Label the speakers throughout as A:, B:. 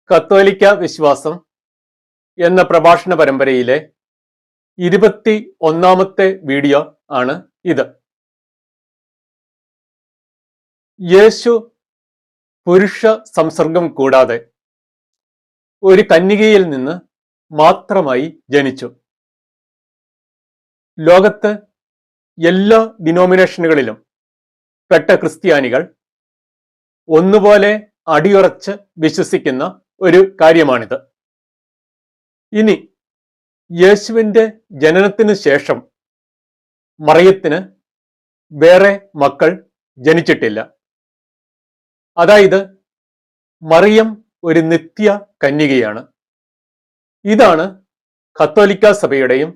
A: കത്തോലിക്ക വിശ്വാസം എന്ന പ്രഭാഷണ പരമ്പരയിലെ 21ാമത്തെ വീഡിയോ ആണ് ഇത്. യേശു പുരുഷ സംസർഗം കൂടാതെ ഒരു കന്യകയിൽ നിന്ന് മാത്രമായി ജനിച്ചു. ലോകത്ത് എല്ലാ ഡിനോമിനേഷനുകളിലും പെട്ട ക്രിസ്ത്യാനികൾ ഒന്നുപോലെ അടിയുറച്ച് വിശ്വസിക്കുന്ന ഒരു കാര്യമാണിത്. ഇനി യേശുവിന്റെ ജനനത്തിന് ശേഷം മറിയത്തിന് വേറെ മക്കൾ ജനിച്ചിട്ടില്ല. അതായത് മറിയം ഒരു നിത്യ കന്യകയാണ്. ഇതാണ് കത്തോലിക്ക സഭയുടെയും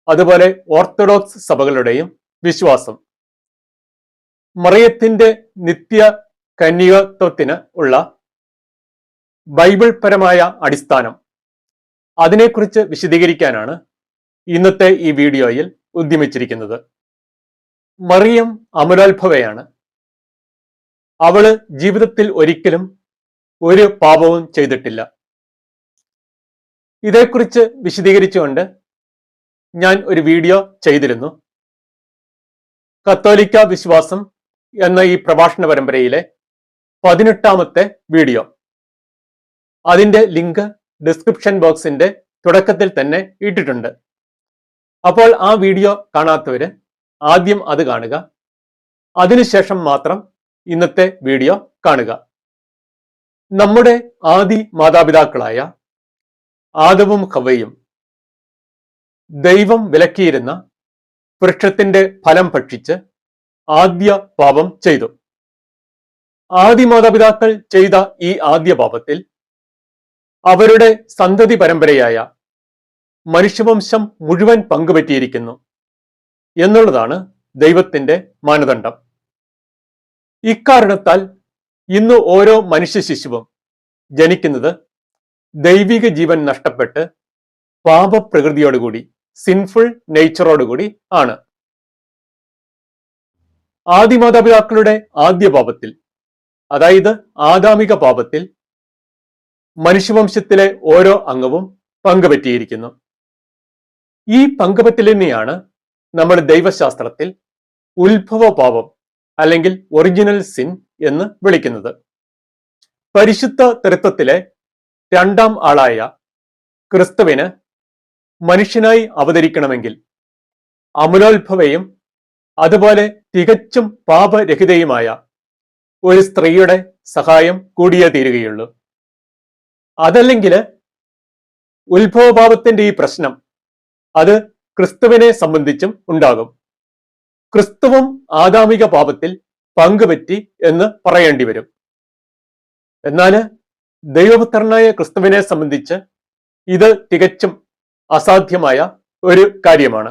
A: അതുപോലെ ഓർത്തഡോക്സ് സഭകളുടെയും വിശ്വാസം. മറിയത്തിന്റെ നിത്യ കന്യകത്വത്തിന് ഉള്ള ബൈബിൾ പരമായ അടിസ്ഥാനം, അതിനെക്കുറിച്ച് വിശദീകരിക്കാനാണ് ഇന്നത്തെ ഈ വീഡിയോയിൽ ഉദ്യമിച്ചിരിക്കുന്നത്. മറിയം അമലോത്ഭവയാണ്. അവള് ജീവിതത്തിൽ ഒരിക്കലും ഒരു പാപവും ചെയ്തിട്ടില്ല. ഇതേക്കുറിച്ച് വിശദീകരിച്ചുകൊണ്ട് ഞാൻ ഒരു വീഡിയോ ചെയ്തിരുന്നു. കത്തോലിക്ക വിശ്വാസം എന്ന ഈ പ്രഭാഷണ പരമ്പരയിലെ 18ാമത്തെ വീഡിയോ. അതിന്റെ ലിങ്ക് ഡിസ്ക്രിപ്ഷൻ ബോക്സിന്റെ തുടക്കത്തിൽ തന്നെ ഇട്ടിട്ടുണ്ട്. അപ്പോൾ ആ വീഡിയോ കാണാത്തവര് ആദ്യം അത് കാണുക, അതിനുശേഷം മാത്രം ഇന്നത്തെ വീഡിയോ കാണുക. നമ്മുടെ ആദി മാതാപിതാക്കളായ ആദവും ഹവ്വയും ദൈവം വിലക്കിയിരുന്ന വൃക്ഷത്തിന്റെ ഫലം ഭക്ഷിച്ച് ആദ്യ പാപം ചെയ്തു. ആദി മാതാപിതാക്കൾ ചെയ്ത ഈ ആദ്യ പാപത്തിൽ അവരുടെ സന്തതി പരമ്പരയായ മനുഷ്യവംശം മുഴുവൻ പങ്കുപറ്റിയിരിക്കുന്നു എന്നുള്ളതാണ് ദൈവത്തിന്റെ മാനദണ്ഡം. ഇക്കാരണത്താൽ ഇന്ന് ഓരോ മനുഷ്യ ശിശുവും ജനിക്കുന്നത് ദൈവിക ജീവൻ നഷ്ടപ്പെട്ട് പാപപ്രകൃതിയോടുകൂടി, സിൻഫുൾ നേച്ചറോടുകൂടി ആണ്. ആദി മാതാപിതാക്കളുടെ ആദ്യ പാപത്തിൽ, അതായത് ആദാമിക പാപത്തിൽ, മനുഷ്യവംശത്തിലെ ഓരോ അംഗവും പങ്കുപറ്റിയിരിക്കുന്നു. ഈ പങ്കുപറ്റലിനെയാണ് നമ്മൾ ദൈവശാസ്ത്രത്തിൽ ഉത്ഭവ പാപം അല്ലെങ്കിൽ ഒറിജിനൽ സിൻ എന്ന് വിളിക്കുന്നത്. പരിശുദ്ധ തൃത്വത്തിലെ രണ്ടാം ആളായ ക്രിസ്തുവിന് മനുഷ്യനായി അവതരിക്കണമെങ്കിൽ അമലോത്ഭവയും അതുപോലെ തികച്ചും പാപരഹിതയുമായ ഒരു സ്ത്രീയുടെ സഹായം കൂടിയേ തീരുകയുള്ളൂ. അതല്ലെങ്കിൽ ഉത്ഭവപാപത്തിന്റെ ഈ പ്രശ്നം അത് ക്രിസ്തുവിനെ സംബന്ധിച്ചും ഉണ്ടാകും. ക്രിസ്തുവും ആദാമിക പാപത്തിൽ പങ്കുപറ്റി എന്ന് പറയേണ്ടി വരും. എന്നാൽ ദൈവപുത്രനായ ക്രിസ്തുവിനെ സംബന്ധിച്ച് ഇത് തികച്ചും അസാധ്യമായ ഒരു കാര്യമാണ്.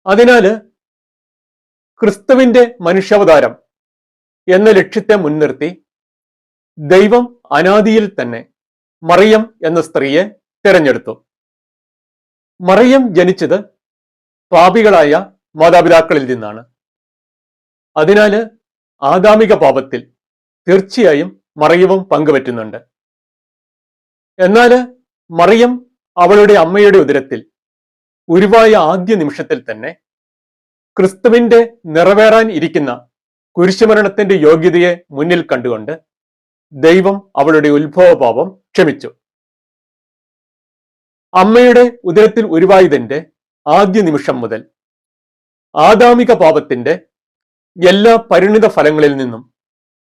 A: അതിനാല് ക്രിസ്തുവിന്റെ മനുഷ്യാവതാരം എന്ന ലക്ഷ്യത്തെ മുൻനിർത്തി ദൈവം അനാദിയിൽ തന്നെ മറിയം എന്ന സ്ത്രീയെ തിരഞ്ഞെടുത്തു. മറിയം ജനിച്ചത് പാപികളായ മാതാപിതാക്കളിൽ നിന്നാണ്. അതിനാല് ആദാമിക പാപത്തിൽ തീർച്ചയായും മറിയവും പങ്കുപറ്റുന്നുണ്ട്. എന്നാല് മറിയം അവളുടെ അമ്മയുടെ ഉദരത്തിൽ ഉരുവായ ആദ്യ നിമിഷത്തിൽ തന്നെ ക്രിസ്തുവിന്റെ നിറവേറാൻ ഇരിക്കുന്ന കുരിശുമരണത്തിന്റെ യോഗ്യതയെ മുന്നിൽ കണ്ടുകൊണ്ട് ദൈവം അവളുടെ ഉത്ഭവപാപം ക്ഷമിച്ചു. അമ്മയുടെ ഉദരത്തിൽ ഉരുവായതിന്റെ ആദ്യ നിമിഷം മുതൽ ആദാമിക പാപത്തിന്റെ എല്ലാ പരിണിത ഫലങ്ങളിൽ നിന്നും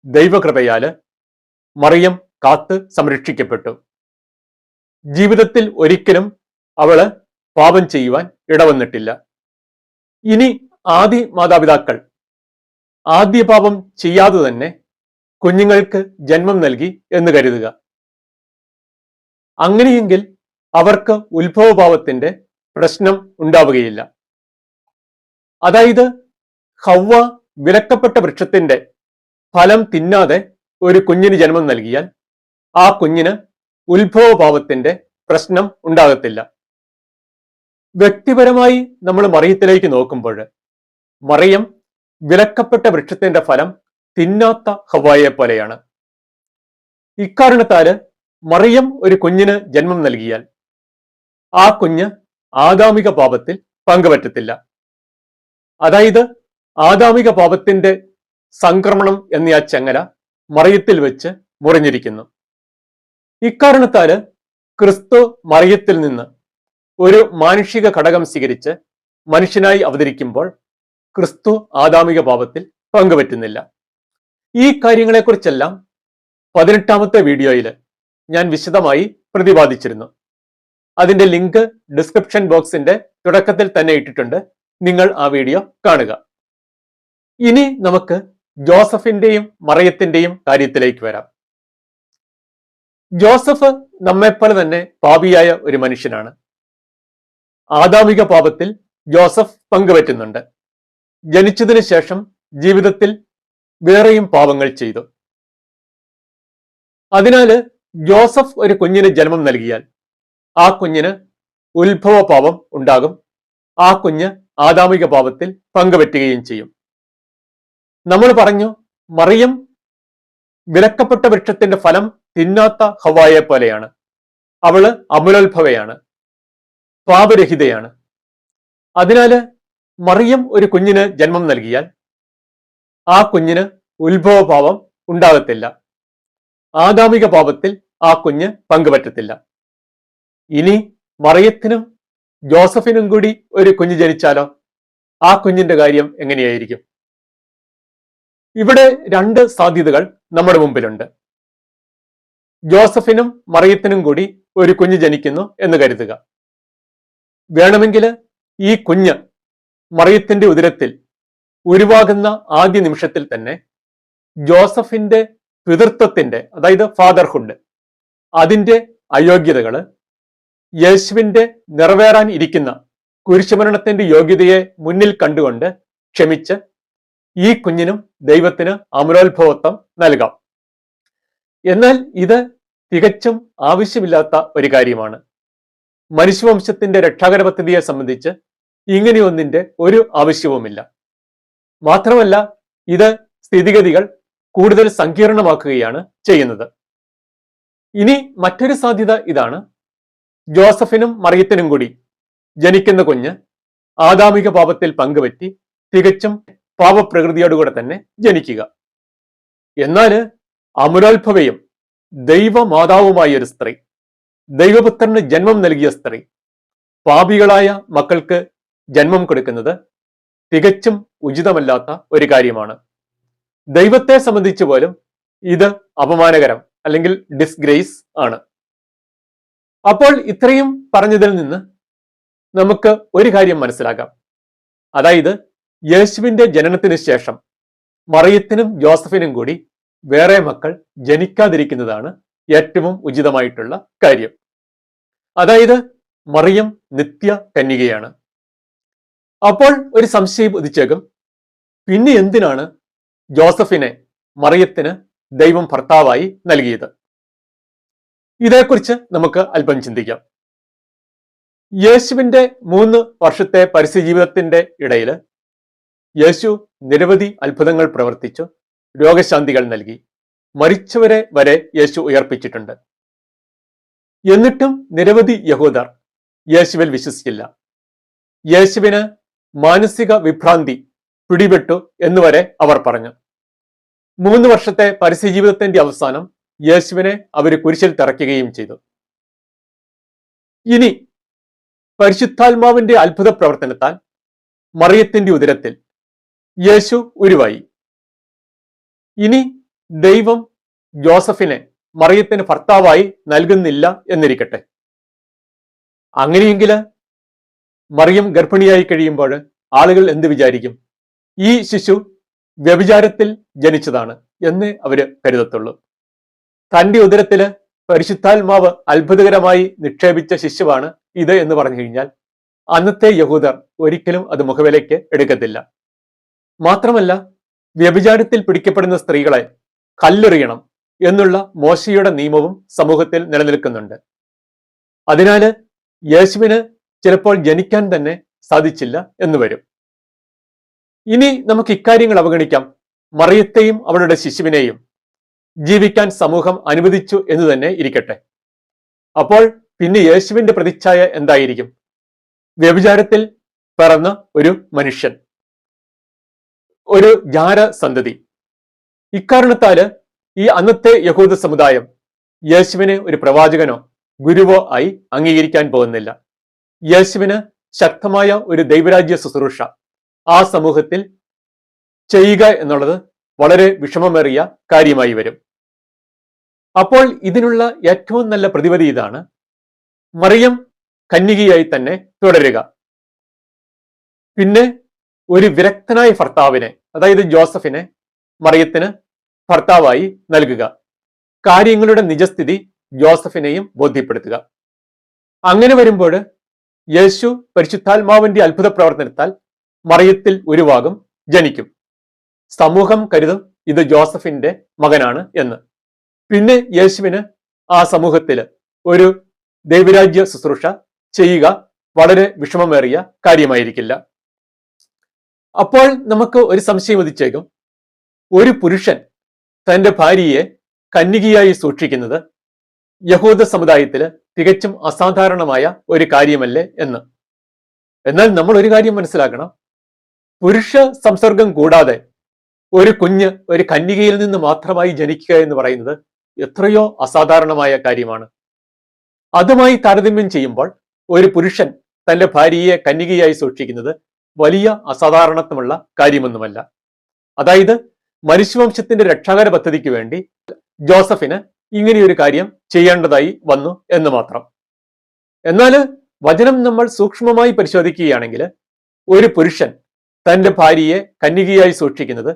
A: ദൈവകൃപയാല് മറിയം കാത്ത് സംരക്ഷിക്കപ്പെട്ടു. ജീവിതത്തിൽ ഒരിക്കലും അവള് പാപം ചെയ്യുവാൻ ഇടവന്നിട്ടില്ല. ഇനി ആദി മാതാപിതാക്കൾ ആദ്യ പാപം ചെയ്യാതെ തന്നെ കുഞ്ഞുങ്ങൾക്ക് ജന്മം നൽകി എന്ന് കരുതുക. അങ്ങനെയെങ്കിൽ അവർക്ക് ഉത്ഭവപാപത്തിന്റെ പ്രശ്നം ഉണ്ടാവുകയില്ല. അതായത് ഹവ്വ വിലക്കപ്പെട്ട വൃക്ഷത്തിന്റെ ഫലം തിന്നാതെ ഒരു കുഞ്ഞിന് ജന്മം നൽകിയാൽ ആ കുഞ്ഞിന് ഉത്ഭവപാപത്തിന്റെ പ്രശ്നം ഉണ്ടാകത്തില്ല. വ്യക്തിപരമായി നമ്മൾ മറിയത്തിലേക്ക് നോക്കുമ്പോൾ മറിയം വിലക്കപ്പെട്ട വൃക്ഷത്തിന്റെ ഫലം തിന്നാത്ത ഹവ്വായെ പോലെയാണ്. ഇക്കാരണത്താല് മറിയം ഒരു കുഞ്ഞിന് ജന്മം നൽകിയാൽ ആ കുഞ്ഞ് ആദാമിക പാപത്തിൽ പങ്കുപറ്റത്തില്ല. അതായത് ആദാമിക പാപത്തിന്റെ സംക്രമണം എന്നീ ആ ചങ്ങല മറിയത്തിൽ വെച്ച് മുറിഞ്ഞിരിക്കുന്നു. ഇക്കാരണത്താല് ക്രിസ്തു മറിയത്തിൽ നിന്ന് ഒരു മാനുഷിക ഘടകം സ്വീകരിച്ച് മനുഷ്യനായി അവതരിക്കുമ്പോൾ ക്രിസ്തു ആദാമിക പാപത്തിൽ പങ്കുപറ്റുന്നില്ല. ഈ കാര്യങ്ങളെക്കുറിച്ചെല്ലാം 18ാമത്തെ വീഡിയോയിൽ ഞാൻ വിശദമായി പ്രതിപാദിച്ചിരുന്നു. അതിന്റെ ലിങ്ക് ഡിസ്ക്രിപ്ഷൻ ബോക്സിന്റെ തുടക്കത്തിൽ തന്നെ ഇട്ടിട്ടുണ്ട്. നിങ്ങൾ ആ വീഡിയോ കാണുക. ഇനി നമുക്ക് ജോസഫിന്റെയും മറിയത്തിന്റെയും കാര്യത്തിലേക്ക് വരാം. ജോസഫ് നമ്മെപ്പോലെ തന്നെ പാപിയായ ഒരു മനുഷ്യനാണ്. ആദാമിക പാപത്തിൽ ജോസഫ് പങ്കുപറ്റുന്നുണ്ട്. ജനിച്ചതിന് ശേഷം ജീവിതത്തിൽ വേറെയും പാപങ്ങൾ ചെയ്തു. അതിനാല് ജോസഫ് ഒരു കുഞ്ഞിന് ജന്മം നൽകിയാൽ ആ കുഞ്ഞിന് ഉത്ഭവ പാപം ഉണ്ടാകും. ആ കുഞ്ഞ് ആദാമിക പാപത്തിൽ പങ്കുപറ്റുകയും ചെയ്യും. നമ്മൾ പറഞ്ഞു, മറിയം വിലക്കപ്പെട്ട വൃക്ഷത്തിന്റെ ഫലം തിന്നാത്ത ഹവ്വായെ പോലെയാണ്. അവള് അമലോത്ഭവയാണ്, പാപരഹിതയാണ്. അതിനാല് മറിയം ഒരു കുഞ്ഞിന് ജന്മം നൽകിയാൽ ആ കുഞ്ഞിന് ഉത്ഭവ പാപം ഉണ്ടാകത്തില്ല. ആദാമിക പാപത്തിൽ ആ കുഞ്ഞ് പങ്കുപറ്റത്തില്ല. ഇനി മറിയത്തിനും ജോസഫിനും കൂടി ഒരു കുഞ്ഞ് ജനിച്ചാലോ? ആ കുഞ്ഞിന്റെ കാര്യം എങ്ങനെയായിരിക്കും? ഇവിടെ രണ്ട് സാധ്യതകൾ നമ്മുടെ മുമ്പിലുണ്ട്. ജോസഫിനും മറിയത്തിനും കൂടി ഒരു കുഞ്ഞ് ജനിക്കുന്നു എന്ന് കരുതുക. വേണമെങ്കിൽ ഈ കുഞ്ഞ് മറിയത്തിന്റെ ഉദരത്തിൽ ഉരുവാകുന്ന ആദ്യ നിമിഷത്തിൽ തന്നെ ജോസഫിന്റെ പിതൃത്വത്തിന്റെ, അതായത് ഫാദർഹുഡ്, അതിന്റെ അയോഗ്യതകള് യേശുവിന്റെ നിറവേറാൻ ഇരിക്കുന്ന കുരിശുമരണത്തിന്റെ യോഗ്യതയെ മുന്നിൽ കണ്ടുകൊണ്ട് ക്ഷമിച്ച് ഈ കുഞ്ഞിനും ദൈവത്തിന് അമലോത്ഭവത്വം നൽകാം. എന്നാൽ ഇത് തികച്ചും ആവശ്യമില്ലാത്ത ഒരു കാര്യമാണ്. മനുഷ്യവംശത്തിന്റെ രക്ഷാകര പദ്ധതിയെ സംബന്ധിച്ച് ഇങ്ങനെയൊന്നിന്റെ ഒരു ആവശ്യവുമില്ല. മാത്രമല്ല, ഇത് സ്ഥിതിഗതികൾ കൂടുതൽ സങ്കീർണമാക്കുകയാണ് ചെയ്യുന്നത്. ഇനി മറ്റൊരു സാധ്യത ഇതാണ്: ജോസഫിനും മറിയത്തിനും കൂടി ജനിക്കുന്ന കുഞ്ഞ് ആദാമിക പാപത്തിൽ പങ്കുപറ്റി തികച്ചും പാപപ്രകൃതിയോടുകൂടെ തന്നെ ജനിക്കുക. എന്നാല് അമലോത്ഭവയും ദൈവമാതാവുമായ ഒരു സ്ത്രീ, ദൈവപുത്രന് ജന്മം നൽകിയ സ്ത്രീ, പാപികളായ മക്കൾക്ക് ജന്മം കൊടുക്കുന്നത് തികച്ചും ഉചിതമല്ലാത്ത ഒരു കാര്യമാണ്. ദൈവത്തെ സംബന്ധിച്ച് പോലും ഇത് അപമാനകരം അല്ലെങ്കിൽ ഡിസ്ഗ്രേസ് ആണ്. അപ്പോൾ ഇത്രയും പറഞ്ഞതിൽ നിന്ന് നമുക്ക് ഒരു കാര്യം മനസ്സിലാക്കാം. അതായത് യേശുവിന്റെ ജനനത്തിന് ശേഷം മറിയത്തിനും ജോസഫിനും കൂടി വേറെ മക്കൾ ജനിക്കാതിരിക്കുന്നതാണ് ഏറ്റവും ഉചിതമായിട്ടുള്ള കാര്യം. അതായത് മറിയം നിത്യ കന്യകയാണ്. അപ്പോൾ ഒരു സംശയം ഉദിച്ചേക്കും, പിന്നെ എന്തിനാണ് ജോസഫിനെ മറിയത്തിന് ദൈവം ഭർത്താവായി നൽകിയത്? ഇതേക്കുറിച്ച് നമുക്ക് അല്പം ചിന്തിക്കാം. യേശുവിന്റെ 3 വർഷത്തെ പരസ്യ ജീവിതത്തിന്റെ ഇടയിൽ യേശു നിരവധി അത്ഭുതങ്ങൾ പ്രവർത്തിച്ചു, രോഗശാന്തികൾ നൽകി, മരിച്ചവരെ വരെ യേശു ഉയർപ്പിച്ചിട്ടുണ്ട്. എന്നിട്ടും നിരവധി യഹൂദർ യേശുവിൽ വിശ്വസിച്ചില്ല. യേശുവിന് മാനസിക വിഭ്രാന്തി പിടിപെട്ടു എന്നുവരെ അവർ പറഞ്ഞു. 3 വർഷത്തെ പരസ്യ ജീവിതത്തിന്റെ അവസാനം യേശുവിനെ അവർ കുരിശിൽ തറയ്ക്കുകയും ചെയ്തു. ഇനി പരിശുദ്ധാത്മാവിന്റെ അത്ഭുത പ്രവർത്തനത്താൽ മറിയത്തിന്റെ ഉദരത്തിൽ യേശു ഉരുവായി. ഇനി ദൈവം ജോസഫിനെ മറിയത്തിന് ഭർത്താവായി നൽകുന്നില്ല എന്നിരിക്കട്ടെ. അങ്ങനെയെങ്കിൽ മറിയം ഗർഭിണിയായി കഴിയുമ്പോൾ ആളുകൾ എന്ത് വിചാരിക്കും? ഈ ശിശു വ്യഭിചാരത്തിൽ ജനിച്ചതാണ് എന്ന് അവര് കരുതത്തുള്ളൂ. തന്റെ ഉദരത്തില് പരിശുദ്ധാത്മാവ് അത്ഭുതകരമായി നിക്ഷേപിച്ച ശിശുവാണ് ഇത് എന്ന് പറഞ്ഞു കഴിഞ്ഞാൽ അന്നത്തെ യഹൂദർ ഒരിക്കലും അത് മുഖവിലയ്ക്ക് എടുക്കത്തില്ല. മാത്രമല്ല, വ്യഭിചാരത്തിൽ പിടിക്കപ്പെടുന്ന സ്ത്രീകളെ കല്ലെറിയണം എന്നുള്ള മോശയുടെ നിയമവും സമൂഹത്തിൽ നിലനിൽക്കുന്നുണ്ട്. അതിനാല് യേശുവിന് ചിലപ്പോൾ ജനിക്കാൻ തന്നെ സാധിച്ചില്ല എന്ന് വരും. ഇനി നമുക്ക് ഇക്കാര്യങ്ങൾ അവഗണിക്കാം. മറിയത്തെയും അവളുടെ ശിശുവിനെയും ജീവിക്കാൻ സമൂഹം അനുവദിച്ചു എന്ന് തന്നെ ഇരിക്കട്ടെ. അപ്പോൾ പിന്നെ യേശുവിന്റെ പ്രതിച്ഛായ എന്തായിരിക്കും? വ്യഭിചാരത്തിൽ പിറന്ന ഒരു മനുഷ്യൻ, ഒരു ജാര സന്തതി. ഇക്കാരണത്താല് ഈ അന്നത്തെ യഹൂദ സമുദായം യേശുവിനെ ഒരു പ്രവാചകനോ ഗുരുവോ ആയി അംഗീകരിക്കാൻ പോകുന്നില്ല. യേശുവിന് ശക്തമായ ഒരു ദൈവരാജ്യ ശുശ്രൂഷ ആ സമൂഹത്തിൽ ചെയ്യുക എന്നുള്ളത് വളരെ വിഷമമേറിയ കാര്യമായി വരും. അപ്പോൾ ഇതിനുള്ള ഏറ്റവും നല്ല പ്രതിവിധി ഇതാണ്: മറിയം കന്യകയായി തന്നെ തുടരുക. പിന്നെ ഒരു വിരക്തനായ ഭർത്താവിനെ, അതായത് ജോസഫിനെ മറിയത്തിന് ഭർത്താവായി നൽകുക. കാര്യങ്ങളുടെ നിജസ്ഥിതി ജോസഫിനെയും ബോധ്യപ്പെടുത്തുക. അങ്ങനെ വരുമ്പോൾ യേശു പരിശുദ്ധാത്മാവിന്റെ അത്ഭുത പ്രവർത്തനത്താൽ മറിയത്തിൽ ഒരു ഭാഗം ജനിക്കും. സമൂഹം കരുതും ഇത് ജോസഫിന്റെ മകനാണ് എന്ന്. പിന്നെ യേശുവിന് ആ സമൂഹത്തിൽ ഒരു ദൈവരാജ്യ ശുശ്രൂഷ ചെയ്യുക വളരെ വിഷമമേറിയ കാര്യമായിരിക്കില്ല. അപ്പോൾ നമുക്ക് ഒരു സംശയം ഉദിച്ചേക്കും: ഒരു പുരുഷൻ തന്റെ ഭാര്യയെ കന്യകയായി സൂക്ഷിക്കുന്നത് യഹൂദ സമുദായത്തില് തികച്ചും അസാധാരണമായ ഒരു കാര്യമല്ലേ എന്ന്. എന്നാൽ നമ്മൾ ഒരു കാര്യം മനസ്സിലാക്കണം: പുരുഷ സംസർഗം കൂടാതെ ഒരു കുഞ്ഞ് ഒരു കന്യകയിൽ നിന്ന് മാത്രമായി ജനിക്കുക എന്ന് പറയുന്നത് എത്രയോ അസാധാരണമായ കാര്യമാണ്. അതുമായി താരതമ്യം ചെയ്യുമ്പോൾ ഒരു പുരുഷൻ തന്റെ ഭാര്യയെ കന്യകയായി സൂക്ഷിക്കുന്നത് വലിയ അസാധാരണത്വമുള്ള കാര്യമൊന്നുമല്ല. അതായത് മനുഷ്യവംശത്തിന്റെ രക്ഷാകര പദ്ധതിക്ക് വേണ്ടി ജോസഫിന് ഇങ്ങനെയൊരു കാര്യം ചെയ്യേണ്ടതായി വന്നു എന്ന് മാത്രം. എന്നാൽ വചനം നമ്മൾ സൂക്ഷ്മമായി പരിശോധിക്കുകയാണെങ്കിൽ ഒരു പുരുഷൻ തന്റെ ഭാര്യയെ കന്യകയായി സൂക്ഷിക്കുന്നത്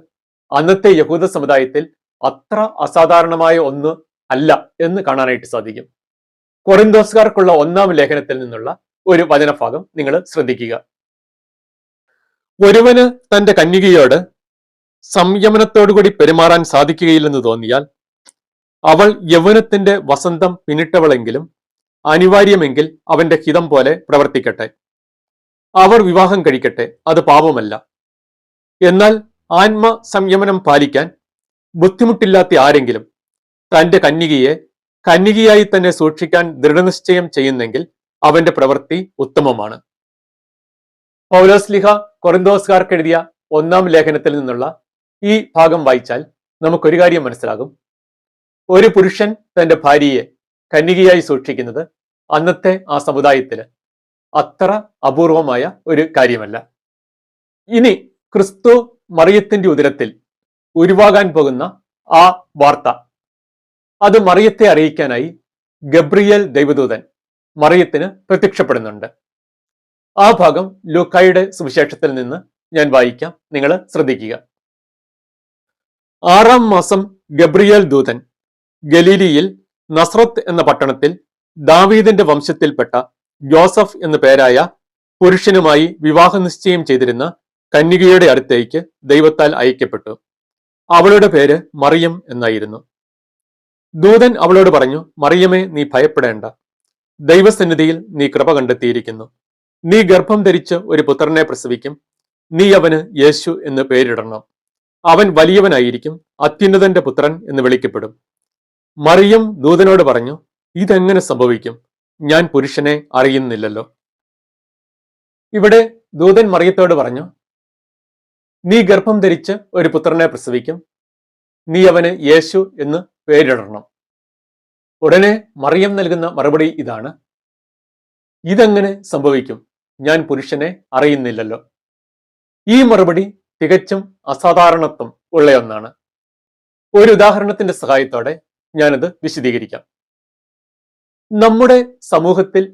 A: അന്നത്തെ യഹൂദ സമുദായത്തിൽ അത്ര അസാധാരണമായ ഒന്ന് അല്ല എന്ന് കാണാനായിട്ട് സാധിക്കും. കൊറിന്തോസ്കാർക്കുള്ള 1-ാം ലേഖനത്തിൽ നിന്നുള്ള ഒരു വചനഭാഗം നിങ്ങൾ ശ്രദ്ധിക്കുക. ഒരുവന് തന്റെ കന്യകയോട് സംയമനത്തോടുകൂടി പെരുമാറാൻ സാധിക്കുകയില്ലെന്ന് തോന്നിയാൽ അവൾ യൗവനത്തിന്റെ വസന്തം പിന്നിട്ടവളെങ്കിലും അനിവാര്യമെങ്കിൽ അവന്റെ ഹിതം പോലെ പ്രവർത്തിക്കട്ടെ. അവർ വിവാഹം കഴിക്കട്ടെ, അത് പാപമല്ല. എന്നാൽ ആത്മ സംയമനം പാലിക്കാൻ ബുദ്ധിമുട്ടില്ലാത്ത ആരെങ്കിലും തന്റെ കന്യകയെ കന്യകയായി തന്നെ സൂക്ഷിക്കാൻ ദൃഢനിശ്ചയം ചെയ്യുന്നെങ്കിൽ അവന്റെ പ്രവൃത്തി ഉത്തമമാണ്. പൗലോസ്ലിഹ കൊറിന്തോസ്കാർക്ക് എഴുതിയ 1-ാം ലേഖനത്തിൽ നിന്നുള്ള ഈ ഭാഗം വായിച്ചാൽ നമുക്കൊരു കാര്യം മനസ്സിലാകും: ഒരു പുരുഷൻ തന്റെ ഭാര്യയെ കന്യകയായി സൂക്ഷിക്കുന്നത് അന്നത്തെ ആ സമുദായത്തിൽ അത്ര അപൂർവമായ ഒരു കാര്യമല്ല. ഇനി ക്രിസ്തു മറിയത്തിന്റെ ഉദരത്തിൽ ഉരുവാകാൻ പോകുന്ന ആ വാർത്ത, അത് മറിയത്തെ അറിയിക്കാനായി ഗബ്രിയേൽ ദൈവദൂതൻ മറിയത്തിന് പ്രത്യക്ഷപ്പെടുന്നുണ്ട്. ആ ഭാഗം ലൂക്കായുടെ സുവിശേഷത്തിൽ നിന്ന് ഞാൻ വായിക്കാം, നിങ്ങൾ ശ്രദ്ധിക്കുക. 6-ാം മാസം ഗബ്രിയേൽ ദൂതൻ ഗലീലിയിൽ നസ്രത്ത് എന്ന പട്ടണത്തിൽ ദാവീദിന്റെ വംശത്തിൽപ്പെട്ട ജോസഫ് എന്നു പേരായ പുരുഷനുമായി വിവാഹ നിശ്ചയം ചെയ്തിരുന്ന കന്യകയുടെ അടുത്തേക്ക് ദൈവത്താൽ അയക്കപ്പെട്ടു. അവളുടെ പേര് മറിയം എന്നായിരുന്നു. ദൂതൻ അവളോട് പറഞ്ഞു: മറിയമേ, നീ ഭയപ്പെടേണ്ട, ദൈവസന്നിധിയിൽ നീ കൃപ കണ്ടെത്തിയിരിക്കുന്നു. നീ ഗർഭം ധരിച്ച് ഒരു പുത്രനെ പ്രസവിക്കും. നീ അവന് യേശു എന്ന് പേരിടണം. അവൻ വലിയവനായിരിക്കും, അത്യുന്നതന്റെ പുത്രൻ എന്ന് വിളിക്കപ്പെടും. മറിയം ദൂതനോട് പറഞ്ഞു: ഇതെങ്ങനെ സംഭവിക്കും? ഞാൻ പുരുഷനെ അറിയുന്നില്ലല്ലോ. ഇവിടെ ദൂതൻ മറിയത്തോട് പറഞ്ഞു: നീ ഗർഭം ധരിച്ച് ഒരു പുത്രനെ പ്രസവിക്കും. നീ അവന് യേശു എന്ന് പേരിടണം. ഉടനെ മറിയം നൽകുന്ന മറുപടി ഇതാണ്: ഇതെങ്ങനെ സംഭവിക്കും? ഞാൻ പുരുഷനെ അറിയുന്നില്ലല്ലോ. ഈ മറുപടി തികച്ചും അസാധാരണത്വം ഉള്ള ഒന്നാണ്. ഒരു ഉദാഹരണത്തിന്റെ സഹായത്തോടെ ഞാനത് വിശദീകരിക്കാം. നമ്മുടെ സമൂഹത്തിൽ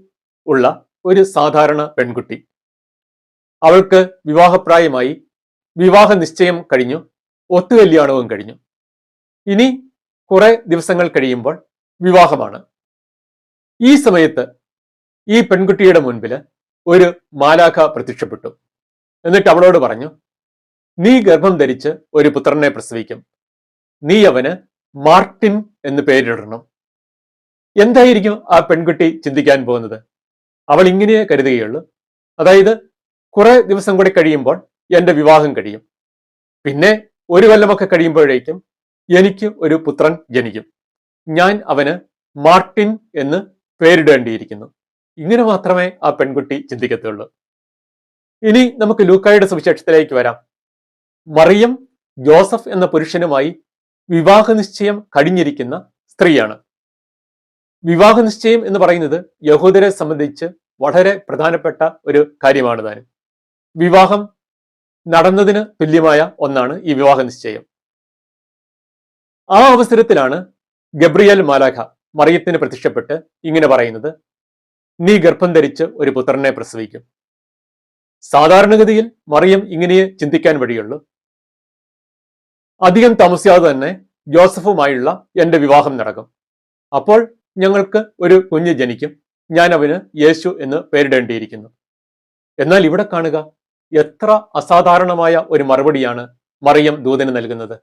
A: ഉള്ള ഒരു സാധാരണ പെൺകുട്ടി, അവൾക്ക് വിവാഹപ്രായമായി, വിവാഹ നിശ്ചയം കഴിഞ്ഞു, ഒത്തുകല്യാണവും കഴിഞ്ഞു. ഇനി കുറെ ദിവസങ്ങൾ കഴിയുമ്പോൾ വിവാഹമാണ്. ഈ സമയത്ത് ഈ പെൺകുട്ടിയുടെ മുൻപിൽ ഒരു മാലാഖ പ്രത്യക്ഷപ്പെട്ടു. എന്നിട്ട് അവളോട് പറഞ്ഞു: നീ ഗർഭം ധരിച്ച് ഒരു പുത്രനെ പ്രസവിക്കും. നീ അവന് മാർട്ടിൻ എന്ന് പേരിടണം. എന്തായിരിക്കും ആ പെൺകുട്ടി ചിന്തിക്കാൻ പോകുന്നത്? അവൾ ഇങ്ങനെ കരുതുകയുള്ളൂ: അതായത് കുറെ ദിവസം കൂടി കഴിയുമ്പോൾ എന്റെ വിവാഹം കഴിയും, പിന്നെ ഒരു കൊല്ലമൊക്കെ കഴിയുമ്പോഴേക്കും എനിക്ക് ഒരു പുത്രൻ ജനിക്കും. ഞാൻ അവന് മാർട്ടിൻ എന്ന് പേരിടേണ്ടിയിരിക്കുന്നു. ഇങ്ങനെ മാത്രമേ ആ പെൺകുട്ടി ചിന്തിക്കത്തുള്ളൂ. ഇനി നമുക്ക് ലൂക്കായുടെ സുവിശേഷത്തിലേക്ക് വരാം. മറിയം ജോസഫ് എന്ന പുരുഷനുമായി വിവാഹ നിശ്ചയം കഴിഞ്ഞിരിക്കുന്ന സ്ത്രീയാണ്. വിവാഹ നിശ്ചയം എന്ന് പറയുന്നത് യഹൂദരെ സംബന്ധിച്ച് വളരെ പ്രധാനപ്പെട്ട ഒരു കാര്യമാണ് താനും. വിവാഹം നടന്നതിന് തുല്യമായ ഒന്നാണ് ഈ വിവാഹ നിശ്ചയം. ആ അവസരത്തിലാണ് ഗബ്രിയേൽ മാലാഖ മറിയത്തിന് പ്രത്യക്ഷപ്പെട്ട് ഇങ്ങനെ പറയുന്നത്, നീ ഗർഭം ധരിച്ച് ഒരു പുത്രനെ പ്രസവിക്കും. സാധാരണഗതിയിൽ മറിയം ഇങ്ങനെ ചിന്തിക്കാൻ വഴിയുള്ളൂ, അധികം താമസിയാതെ തന്നെ ജോസഫുമായുള്ള എന്റെ വിവാഹം നടക്കും, അപ്പോൾ ഞങ്ങൾക്ക് ഒരു കുഞ്ഞ് ജനിക്കും, ഞാൻ അവന് യേശു എന്ന് പേരിടേണ്ടിയിരിക്കുന്നു. എന്നാൽ ഇവിടെ കാണുക, എത്ര അസാധാരണമായ ഒരു മറുപടിയാണ് മറിയം ദൂതന് നൽകുന്നത്.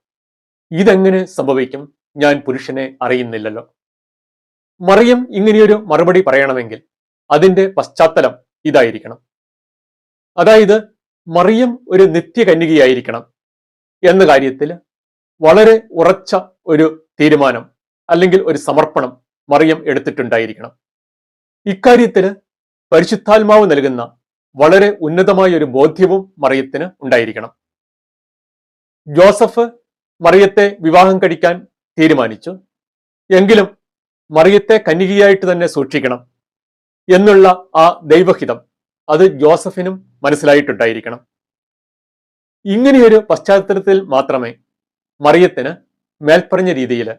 A: ഇതെങ്ങനെ സംഭവിക്കും? ഞാൻ പുരുഷനെ അറിയുന്നില്ലല്ലോ. മറിയം ഇങ്ങനെയൊരു മറുപടി പറയണമെങ്കിൽ അതിന്റെ പശ്ചാത്തലം ഇതായിരിക്കണം. അതായത് മറിയം ഒരു നിത്യകന്യകയായിരിക്കണം എന്ന കാര്യത്തിൽ വളരെ ഉറച്ച ഒരു തീരുമാനം അല്ലെങ്കിൽ ഒരു സമർപ്പണം മറിയം എടുത്തിട്ടുണ്ടായിരിക്കണം. ഇക്കാര്യത്തിൽ പരിശുദ്ധാത്മാവ് നൽകുന്ന വളരെ ഉന്നതമായ ഒരു ബോധ്യവും മറിയത്തിന് ഉണ്ടായിരിക്കണം. ജോസഫ് മറിയത്തെ വിവാഹം കഴിക്കാൻ തീരുമാനിച്ചു, എങ്കിലും മറിയത്തെ കന്യകയായിട്ട് തന്നെ സൂക്ഷിക്കണം എന്നുള്ള ആ ദൈവഹിതം അത് ജോസഫിനും മനസ്സിലായിട്ടുണ്ടായിരിക്കണം. ഇങ്ങനെയൊരു പശ്ചാത്തലത്തിൽ മാത്രമേ മറിയത്തിന് മേൽപ്പറഞ്ഞ രീതിയിൽ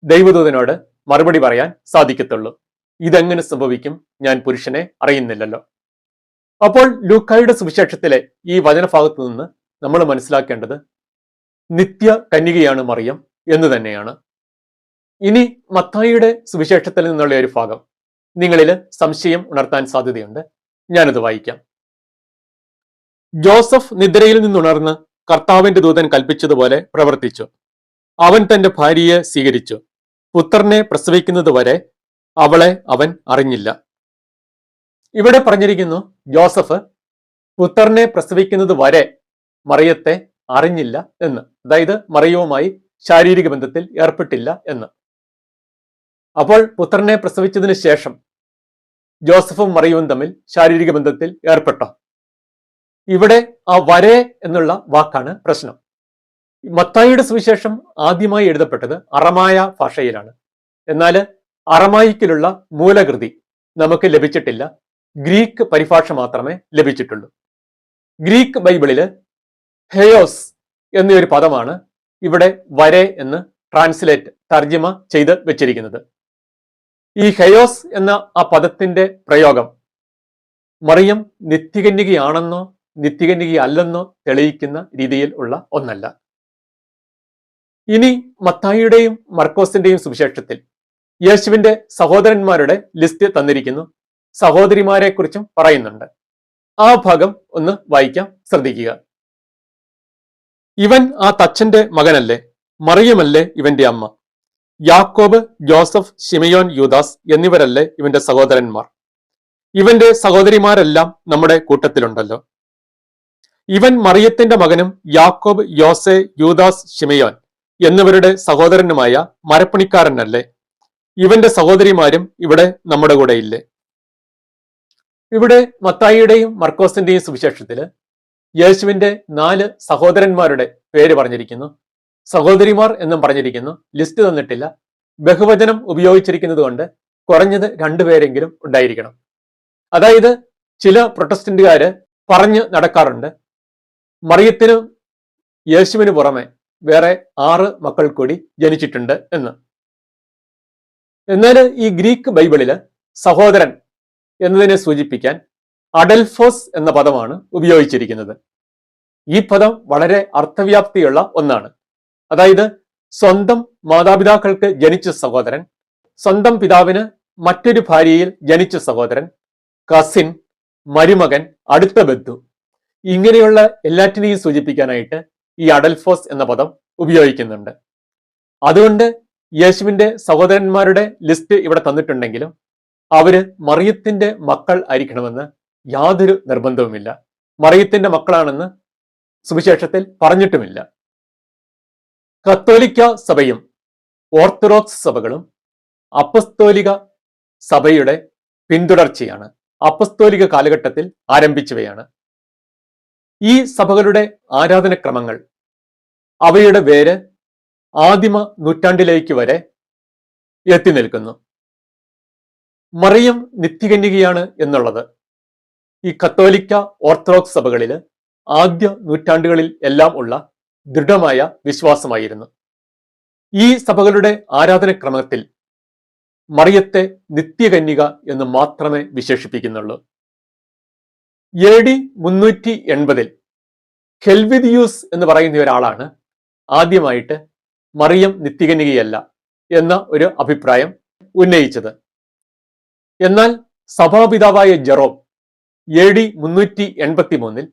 A: ദൈവദൂതനോട് മറുപടി പറയാൻ സാധിക്കത്തുള്ളൂ. ഇതെങ്ങനെ സംഭവിക്കും? ഞാൻ പുരുഷനെ അറിയുന്നില്ലല്ലോ. അപ്പോൾ ലൂക്കായുടെ സുവിശേഷത്തിലെ ഈ വചനഭാഗത്തു നിന്ന് നമ്മൾ മനസ്സിലാക്കേണ്ടത് നിത്യ കന്യകയാണ് മറിയം എന്ന് തന്നെയാണ്. ഇനി മത്തായിയുടെ സുവിശേഷത്തിൽ നിന്നുള്ള ഒരു ഭാഗം നിങ്ങളിൽ സംശയം ഉണർത്താൻ സാധ്യതയുണ്ട്. ഞാനത് വായിക്കാം. ജോസഫ് നിദ്രയിൽ നിന്നുണർന്ന് കർത്താവിന്റെ ദൂതൻ കൽപ്പിച്ചതുപോലെ പ്രവർത്തിച്ചു. അവൻ തന്റെ ഭാര്യയെ സ്വീകരിച്ചു. പുത്രനെ പ്രസവിക്കുന്നത് വരെ അവളെ അവൻ അറിഞ്ഞില്ല. ഇവിടെ പറഞ്ഞിരിക്കുന്നു, ജോസഫ് പുത്രനെ പ്രസവിക്കുന്നത് വരെ മറിയത്തെ അറിഞ്ഞില്ല എന്ന്. അതായത് മറിയവുമായി ശാരീരിക ബന്ധത്തിൽ ഏർപ്പെട്ടില്ല എന്ന്. അപ്പോൾ പുത്രനെ പ്രസവിച്ചതിന് ശേഷം ജോസഫും മറിയവും തമ്മിൽ ശാരീരിക ബന്ധത്തിൽ ഏർപ്പെട്ടോ? ഇവിടെ ആ വരെ എന്നുള്ള വാക്കാണ് പ്രശ്നം. മത്തായിയുടെ സുവിശേഷം ആദ്യമായി എഴുതപ്പെട്ടത് അറമായ ഭാഷയിലാണ്. എന്നാൽ അറമായിക്കിലുള്ള മൂലകൃതി നമുക്ക് ലഭിച്ചിട്ടില്ല. ഗ്രീക്ക് പരിഭാഷ മാത്രമേ ലഭിച്ചിട്ടുള്ളൂ. ഗ്രീക്ക് ബൈബിളില് ഹെയോസ് എന്നൊരു പദമാണ് ഇവിടെ വരെ എന്ന് തർജ്ജിമ ചെയ്ത് വെച്ചിരിക്കുന്നത്. ഈ ഹെയോസ് എന്ന ആ പദത്തിന്റെ പ്രയോഗം മറിയം നിത്യകന്യകയാണെന്നോ നിത്യകന്യകയല്ലെന്നോ തെളിയിക്കുന്ന രീതിയിൽ ഉള്ള ഒന്നല്ല. ഇനി മത്തായിയുടെയും മർക്കോസിന്റെയും സുവിശേഷത്തിൽ യേശുവിന്റെ സഹോദരന്മാരുടെ ലിസ്റ്റ് തന്നിരിക്കുന്നു. സഹോദരിമാരെ കുറിച്ചും പറയുന്നുണ്ട്. ആ ഭാഗം ഒന്ന് വായിക്കാം, ശ്രദ്ധിക്കുക. ഇവൻ ആ തച്ചന്റെ മകനല്ലേ? മറിയമല്ലേ ഇവന്റെ അമ്മ? യാക്കോബ്, ജോസഫ്, ശിമയോൻ, യൂദാസ് എന്നിവരല്ലേ ഇവന്റെ സഹോദരന്മാർ? ഇവന്റെ സഹോദരിമാരെല്ലാം നമ്മുടെ കൂട്ടത്തിലുണ്ടല്ലോ. ഇവൻ മറിയത്തിന്റെ മകനും യാക്കോബ്, യോസെ, യൂദാസ്, ശിമയോൻ എന്നിവരുടെ സഹോദരനുമായ മരപ്പണിക്കാരനല്ലേ? ഇവന്റെ സഹോദരിമാരും ഇവിടെ നമ്മുടെ കൂടെ ഇല്ലേ? ഇവിടെ മത്തായിയുടെയും മർക്കോസിന്റെയും സുവിശേഷത്തില് യേശുവിന്റെ 4 സഹോദരന്മാരുടെ പേര് പറഞ്ഞിരിക്കുന്നു. സഹോദരിമാർ എന്നും പറഞ്ഞിരിക്കുന്നു. ലിസ്റ്റ് തന്നിട്ടില്ല. ബഹുവചനം ഉപയോഗിച്ചിരിക്കുന്നത് കൊണ്ട് കുറഞ്ഞത് 2 പേരെങ്കിലും ഉണ്ടായിരിക്കണം. അതായത് ചില പ്രൊട്ടസ്റ്റന്റുകാര് പറഞ്ഞു നടക്കാറുണ്ട്, മറിയത്തിനും യേശുവിന് പുറമെ വേറെ 6 മക്കൾ കൂടി ജനിച്ചിട്ടുണ്ട് എന്ന്. എന്നാൽ ഈ ഗ്രീക്ക് ബൈബിളില് സഹോദരൻ എന്നതിനെ സൂചിപ്പിക്കാൻ അഡൽഫോസ് എന്ന പദമാണ് ഉപയോഗിച്ചിരിക്കുന്നത്. ഈ പദം വളരെ അർത്ഥവ്യാപ്തിയുള്ള ഒന്നാണ്. അതായത് സ്വന്തം മാതാപിതാക്കൾക്ക് ജനിച്ച സഹോദരൻ, സ്വന്തം പിതാവിന് മറ്റൊരു ഭാര്യയിൽ ജനിച്ച സഹോദരൻ, കസിൻ, മരുമകൻ, അടുത്ത ബന്ധു, ഇങ്ങനെയുള്ള എല്ലാറ്റിനെയും സൂചിപ്പിക്കാനായിട്ട് ഈ അഡൽഫോസ് എന്ന പദം ഉപയോഗിക്കുന്നുണ്ട്. അതുകൊണ്ട് യേശുവിന്റെ സഹോദരന്മാരുടെ ലിസ്റ്റ് ഇവിടെ തന്നിട്ടുണ്ടെങ്കിലും അവര് മറിയത്തിന്റെ മക്കൾ ആയിരിക്കണമെന്ന് യാതൊരു നിർബന്ധവുമില്ല. മറിയത്തിന്റെ മക്കളാണെന്ന് സുവിശേഷത്തിൽ പറഞ്ഞിട്ടുമില്ല. കത്തോലിക്ക സഭയും ഓർത്തഡോക്സ് സഭകളും അപ്പസ്തോലിക സഭയുടെ പിന്തുടർച്ചയാണ്. അപ്പസ്തോലിക കാലഘട്ടത്തിൽ ആരംഭിച്ചവയാണ്. ഈ സഭകളുടെ ആരാധനക്രമങ്ങൾ അവയുടെ വേര് ആദിമ നൂറ്റാണ്ടിലേക്ക് വരെ എത്തി നിൽക്കുന്നു. മറിയം നിത്യകന്യകയാണ് എന്നുള്ളത് ഈ കത്തോലിക്ക ഓർത്തഡോക്സ് സഭകളിൽ ആദ്യ നൂറ്റാണ്ടുകളിൽ എല്ലാം ഉള്ള ദൃഢമായ വിശ്വാസമായിരുന്നു. ഈ സഭകളുടെ ആരാധനക്രമത്തിൽ മറിയത്തെ നിത്യകന്യക എന്ന് മാത്രമേ വിശേഷിപ്പിക്കുന്നുള്ളൂ. AD 380 ഹെൽവിദിയൂസ് എന്ന് പറയുന്ന ഒരാളാണ് ആദ്യമായിട്ട് മറിയം നിത്യകന്യകയല്ല എന്ന ഒരു അഭിപ്രായം ഉന്നയിച്ചത്. എന്നാൽ സഭാപിതാവായ ജെറോം AD 383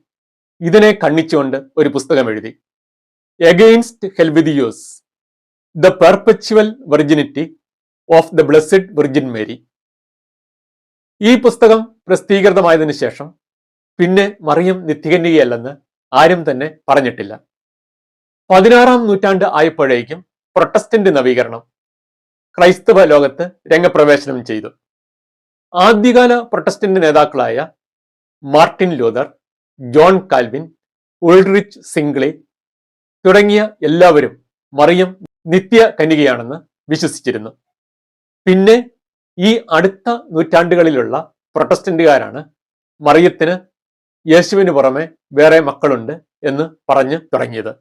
A: ഇതിനെ ഖണ്ഡിച്ചുകൊണ്ട് ഒരു പുസ്തകം എഴുതി. Against Helvidius, the perpetual virginity of the blessed Virgin Mary. ഈ പുസ്തകം പ്രസിദ്ധീകൃതമായതിനു ശേഷം പിന്നെ മറിയം നിത്യകന്യകയല്ലെന്ന് ആരും തന്നെ പറഞ്ഞിട്ടില്ല. 16-ാം നൂറ്റാണ്ട് ആയപ്പോഴേക്കും പ്രൊട്ടസ്റ്റന്റ് നവീകരണം ക്രൈസ്തവ ലോകത്ത് രംഗപ്രവേശനം ചെയ്തു. ആദ്യകാല പ്രൊട്ടസ്റ്റന്റ് നേതാക്കളായ Martin Luther, John Calvin, Ulrich Zwingli തുടങ്ങിയ എല്ലാവരും മറിയം നിത്യ കന്യകയാണെന്ന് വിശ്വസിച്ചിരുന്നു. പിന്നെ ഈ അടുത്ത നൂറ്റാണ്ടുകളിലുള്ള പ്രൊട്ടസ്റ്റന്റുകാരാണ് മറിയത്തിന് യേശുവിന് പുറമെ വേറെ മക്കളുണ്ട് എന്ന് പറഞ്ഞു തുടങ്ങിയത്.